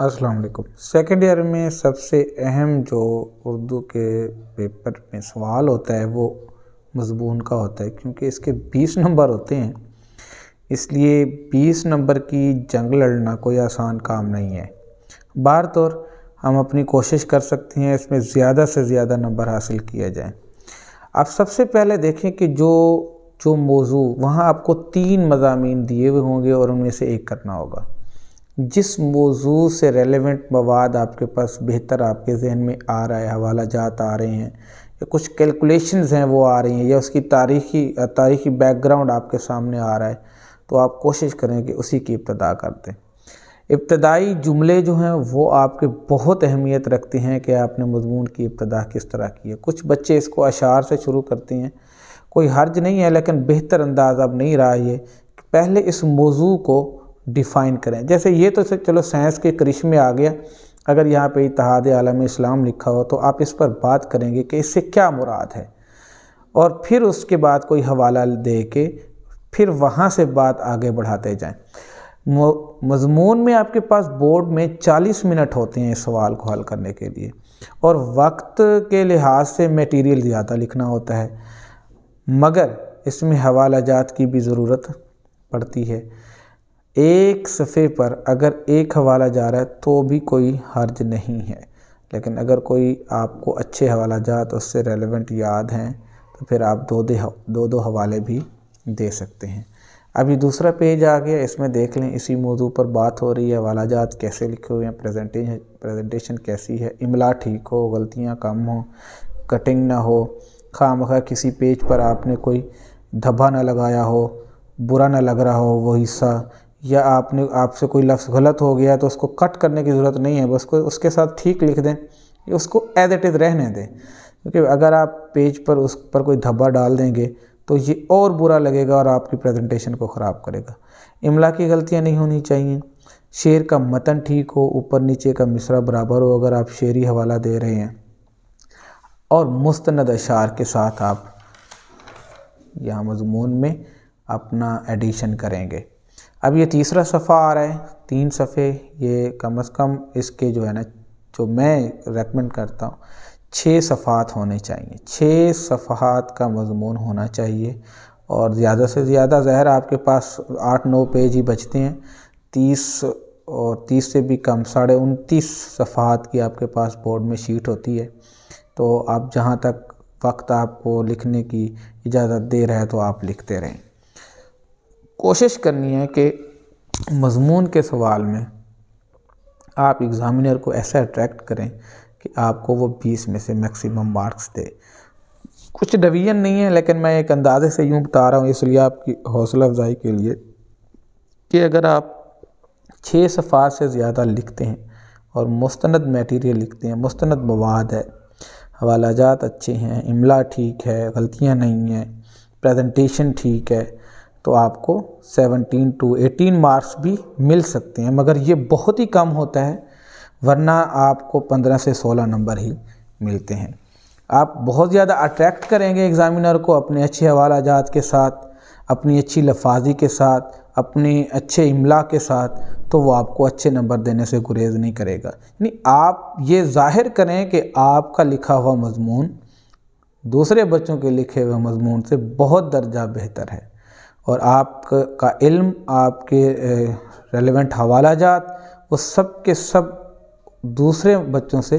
अस्सलाम वालेकुम। Second year में सबसे अहम जो उर्दू के पेपर में सवाल होता है वो मज़मून का होता है, क्योंकि इसके 20 नंबर होते हैं। इसलिए 20 नंबर की जंग लड़ना कोई आसान काम नहीं है। बार तौर हम अपनी कोशिश कर सकते हैं इसमें ज़्यादा से ज़्यादा नंबर हासिल किया जाए। आप सबसे पहले देखें कि जो मौजू वहाँ आपको 3 मज़ामीन दिए हुए होंगे और उनमें से एक करना होगा। जिस मौजू से रेलेवेंट मवाद आपके पास बेहतर आपके जहन में आ रहा है, हवाला जात आ रहे हैं या कुछ कैलकुलेशंस हैं वो आ रही हैं या उसकी तारीख़ी बैकग्राउंड आपके सामने आ रहा है, तो आप कोशिश करें कि उसी की इब्तदा कर दें। इब्तदाई जुमले जो हैं वो आपके बहुत अहमियत रखते हैं कि आपने मज़मून की इब्तदा किस तरह की है। कुछ बच्चे इसको अशार से शुरू करते हैं, कोई हर्ज नहीं है, लेकिन बेहतर अंदाज़ अब नहीं रहा ये कि पहले इस मौजू को डिफ़ाइन करें। जैसे ये तो चलो साइंस के करिश्मे आ गया, अगर यहाँ पे इत्तेहाद आलम इस्लाम लिखा हो तो आप इस पर बात करेंगे कि इससे क्या मुराद है, और फिर उसके बाद कोई हवाला दे के फिर वहाँ से बात आगे बढ़ाते जाएं। मज़मून में आपके पास बोर्ड में 40 मिनट होते हैं इस सवाल को हल करने के लिए, और वक्त के लिहाज से मटेरियल ज़्यादा लिखना होता है, मगर इसमें हवाला जात की भी ज़रूरत पड़ती है। एक सफ़े पर अगर एक हवाला जा रहा है तो भी कोई हर्ज नहीं है, लेकिन अगर कोई आपको अच्छे हवाला जात उससे रेलेवेंट याद हैं तो फिर आप दो हवाले भी दे सकते हैं। अभी दूसरा पेज आ गया, इसमें देख लें इसी मौजू पर बात हो रही है, हवाला जात कैसे लिखे हुए हैं, प्रेजेंटेशन कैसी है, इमला ठीक हो, गलतियाँ कम हो, कटिंग ना हो, खामखा किसी पेज पर आपने कोई धब्बा ना लगाया हो, बुरा ना लग रहा हो वो हिस्सा, या आपसे कोई लफ्ज़ गलत हो गया तो उसको कट करने की ज़रूरत नहीं है, बस को उसके साथ ठीक लिख दें, उसको एज इट इज़ रहने दें। क्योंकि अगर आप पेज पर उस पर कोई धब्बा डाल देंगे तो ये और बुरा लगेगा और आपकी प्रेजेंटेशन को ख़राब करेगा। इमला की गलतियाँ नहीं होनी चाहिए, शेर का मतन ठीक हो, ऊपर नीचे का मिसरा बराबर हो अगर आप शेरी हवाला दे रहे हैं, और मुस्तनद अशार के साथ आप यहाँ मज़मून में अपना एडिशन करेंगे। अब ये तीसरा सफ़ा आ रहा है, 3 सफ़े, ये कम से कम इसके जो है ना, जो मैं रेकमेंड करता हूँ 6 सफ़ात होने चाहिए। 6 सफ़ात का मज़मून होना चाहिए, और ज़्यादा से ज़्यादा ज़ाहिर आपके पास 8-9 पेज ही बचते हैं। 30 और 30 से भी कम 29.5 सफ़ात की आपके पास बोर्ड में शीट होती है, तो आप जहाँ तक वक्त आपको लिखने की इजाज़त दे रहे हैं तो आप लिखते रहें। कोशिश करनी है कि मज़मून के सवाल में आप एग्ज़ामिनर को ऐसा अट्रैक्ट करें कि आपको वो 20 में से मैक्सिमम मार्क्स दे। कुछ डिवीज़न नहीं है, लेकिन मैं एक अंदाज़े से यूँ बता रहा हूँ इसलिए आपकी हौसला अफजाई के लिए कि अगर आप 6 सफ़ात से ज़्यादा लिखते हैं और मुस्तनद मटेरियल लिखते हैं, मुस्तनद मवाद है, हवाला जात अच्छे हैं, इमला ठीक है, गलतियाँ नहीं हैं, प्रेजेंटेशन ठीक है, तो आपको 17 to 18 मार्क्स भी मिल सकते हैं, मगर ये बहुत ही कम होता है, वरना आपको 15 से 16 नंबर ही मिलते हैं। आप बहुत ज़्यादा अट्रैक्ट करेंगे एग्ज़ामिनर को अपने अच्छे हवाला जात के साथ, अपनी अच्छी लफाजी के साथ, अपने अच्छे इमला के साथ, तो वो आपको अच्छे नंबर देने से गुरेज नहीं करेगा। यानी आप ये ज़ाहिर करें कि आपका लिखा हुआ मज़मून दूसरे बच्चों के लिखे हुए मज़मून से बहुत दर्जा बेहतर है, और आपका इल्म, आपके रेलेवेंट हवाला जात वो सब के सब दूसरे बच्चों से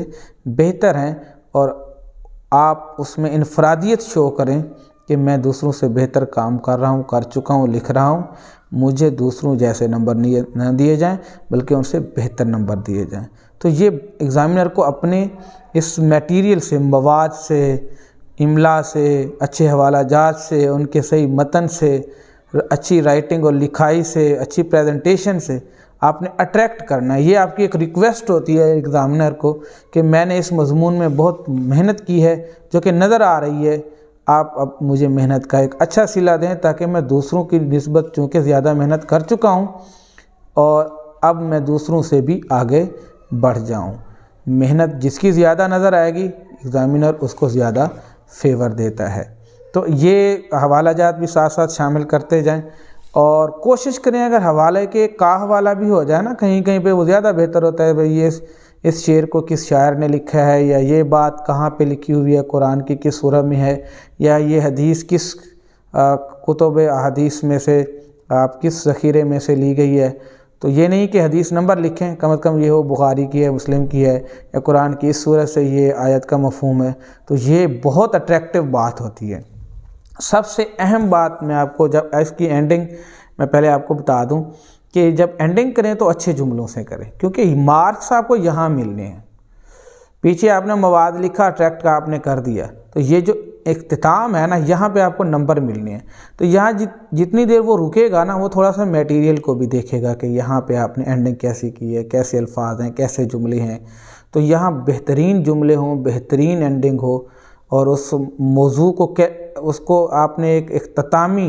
बेहतर हैं, और आप उसमें इनफरादियत शो करें कि मैं दूसरों से बेहतर काम कर रहा हूँ, कर चुका हूँ, लिख रहा हूँ, मुझे दूसरों जैसे नंबर न दिए जाएं बल्कि उनसे बेहतर नंबर दिए जाएं। तो ये एग्ज़ामिनर को अपने इस मटेरियल से, मवाद से, इमला से, अच्छे हवाला जात से, उनके सही मतन से, अच्छी राइटिंग और लिखाई से, अच्छी प्रेजेंटेशन से आपने अट्रैक्ट करना है। ये आपकी एक रिक्वेस्ट होती है एग्ज़ामिनर को कि मैंने इस मज़मून में बहुत मेहनत की है जो कि नज़र आ रही है, आप अब मुझे मेहनत का एक अच्छा सिला दें ताकि मैं दूसरों की निस्बत चूँकि ज़्यादा मेहनत कर चुका हूँ और अब मैं दूसरों से भी आगे बढ़ जाऊँ। मेहनत जिसकी ज़्यादा नज़र आएगी एग्ज़ामिनर उसको ज़्यादा फेवर देता है। तो ये हवाला जात भी साथ साथ शामिल करते जाएं। और कोशिश करें अगर हवाले के का हवाला भी हो जाए ना कहीं कहीं पे वो ज़्यादा बेहतर होता है। भाई ये इस शेर को किस शायर ने लिखा है, या ये बात कहाँ पे लिखी हुई है, कुरान की किस सूरह में है, या ये हदीस किस कुतुब अहादीस में से आप किस ज़ख़ीरे में से ली गई है। तो ये नहीं कि हदीस नंबर लिखें, कम से कम ये हो बुखारी की है, मुस्लिम की है, या कुरान की इस सूरत से ये आयत का मफ़हूम है। तो ये बहुत अट्रैक्टिव बात होती है। सबसे अहम बात मैं आपको, जब इसकी एंडिंग मैं पहले आपको बता दूं कि जब एंडिंग करें तो अच्छे जुमलों से करें, क्योंकि मार्क्स आपको यहाँ मिलने हैं। पीछे आपने मवाद लिखा, अट्रैक्ट का आपने कर दिया, तो ये जो इख्तिताम है ना, यहाँ पे आपको नंबर मिलने हैं। तो यहाँ जितनी देर वो रुकेगा ना, वो थोड़ा सा मटेरियल को भी देखेगा कि यहाँ पे आपने एंडिंग कैसी की है, कैसे अल्फाज हैं, कैसे जुमले हैं। तो यहाँ बेहतरीन जुमले हों, बेहतरीन एंडिंग हो, और उस मौजू को उसको आपने एक इख्तितामी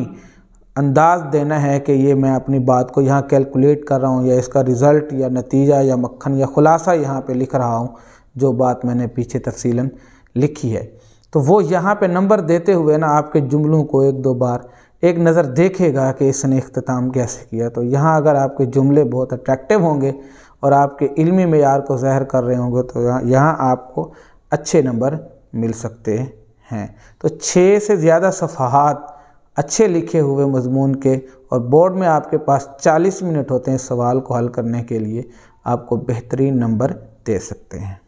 अंदाज़ देना है कि ये मैं अपनी बात को यहाँ कैलकुलेट कर रहा हूँ, या इसका रिज़ल्ट या नतीजा या मक्खन या ख़ुलासा यहाँ पे लिख रहा हूँ, जो बात मैंने पीछे तफसीलन लिखी है। तो वो यहाँ पे नंबर देते हुए ना आपके जुमलों को एक दो बार एक नज़र देखेगा कि इसने इख्तिताम कैसे किया। तो यहाँ अगर आपके जुमले बहुत अट्रैक्टिव होंगे और आपके इल्मी मेयार को ज़ाहिर कर रहे होंगे, तो यहाँ आपको अच्छे नंबर मिल सकते हैं। तो 6 से ज़्यादा सफ़हात अच्छे लिखे हुए मज़मून के, और बोर्ड में आपके पास 40 मिनट होते हैं सवाल को हल करने के लिए, आपको बेहतरीन नंबर दे सकते हैं।